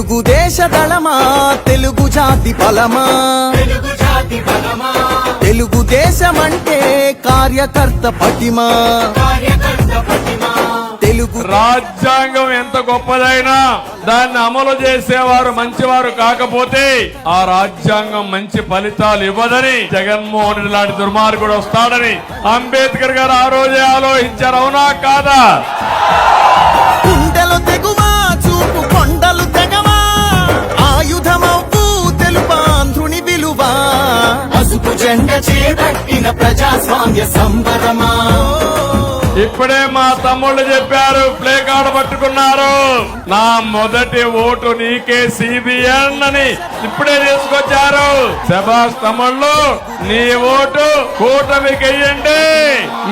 తెలుగుదేశ దళమా తెలుగు జాతి బలమా తెలుగుదేశమంటే కార్యకర్త పటిమా తెలుగు రాజ్యాంగం ఎంత గొప్పదైనా దాన్ని అమలు చేసేవారు మంచివారు కాకపోతే ఆ రాజ్యాంగం మంచి ఫలితాలు ఇవ్వదని జగన్మోహన్ రెడ్డి లాంటి దుర్మార్గుడు వస్తాడని అంబేద్కర్ గారు ఆ రోజే ఆలోచించారు. అవునా కాదా? కుండలు తెగువా చూపు కొండలు తెగవా ఆయుధమవు తెలుపాంధ్రుని విలువా పసుపు జెండ చేపట్టిన ప్రజాస్వామ్య సంబరమా. ఇప్పుడే మా తమ్ముళ్ళు చెప్పారు, ప్లే కార్డు పట్టుకున్నారు. నా మొదటి ఓటు నీకే సిబిఎన్ అని ఇప్పుడే తీసుకొచ్చారు. శభాష్ తమ్ముళ్ళు, నీ ఓటు కూటమికి వెయ్యండి.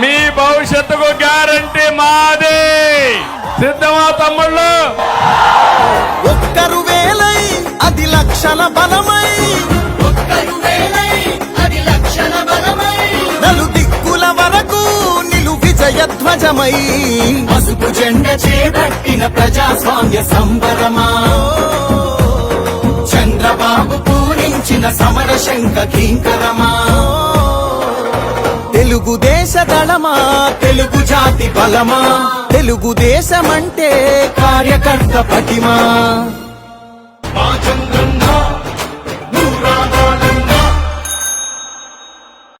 మీ భవిష్యత్తుకు గ్యారంటీ మాది. సిద్ధమా తమ్ముళ్ళు? ఒక్కరు వేలై అది లక్షల బలమై నలు దిక్కుల వరకు నిలు విజయధ్వజమై పసుపు జెండ చేపట్టిన ప్రజాస్వామ్య సంబరమా. చంద్రబాబు పూరించిన సమర శంఖ కింకరమా. తెలుగుదేశ దళమా తెలుగు జాతి బలమా తెలుగుదేశమంటే కార్యకర్త పటిమా.